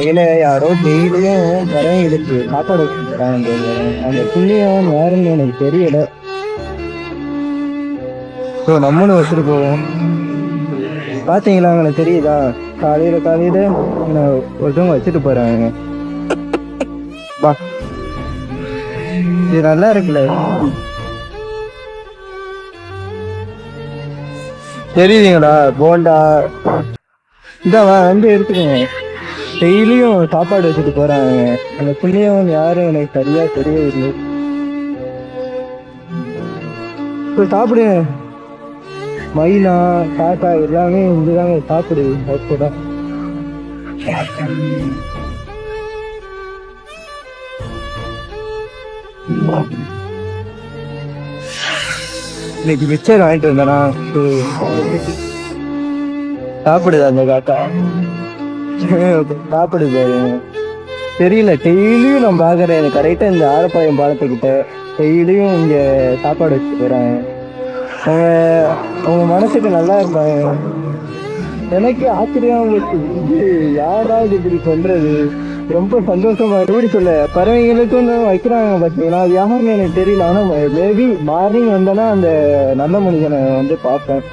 யாரோ டெய்லியும் பறவைங்களுக்கு சாப்பாடு வச்சுருக்காங்க. அந்த புண்ணியம் யாருன்னு எனக்கு தெரியல. ஸோ நம்மளும் வச்சுட்டு போவோம். பார்த்தீங்களா, உங்களுக்கு தெரியுதா? காலையில் ஒருத்தவங்க வச்சுட்டு போகிறாங்க. பா, இது நல்லா இருக்குல்ல. தெரியுதுங்களா? போண்டா இதான் வந்து எடுத்துக்கோங்க. டெய்லியும் சாப்பாடு வச்சுட்டு போறாங்க. அந்த புண்ணியம் யாரும் எனக்கு சரியா தெரியவில்லை. சாப்பிடுங்க. மைனா காக்கா எல்லாமே இங்கதாங்க சாப்பிடுது. அப்போதான் இன்னைக்கு மிச்சர் வாங்கிட்டு வந்தேனா, சாப்பிடுது அந்த காக்கா. சாப்பிடுது. தெரியல, டெய்லியும் நான் பாக்குறேன். கரெக்டா இந்த ஆரப்பாளையம் பாலத்துக்கிட்ட டெய்லியும் இங்க சாப்பாடு வச்சுட்டு போறாங்க. அவங்க மனசுக்கு நல்லா இருப்பாங்க. எனக்கு ஆச்சரியம் யாராவது இப்படி சொல்றது. ரொம்ப சந்தோஷமா எப்படி சொல்ல, பறவைகளுக்கும் வைக்கிறாங்க பார்த்தீங்களா, அது யாருன்னு எனக்கு தெரியல. ஆனா மேபி மார்னிங் வந்தேன்னா அந்த நல்ல மனிதனை வந்து பார்ப்பேன்.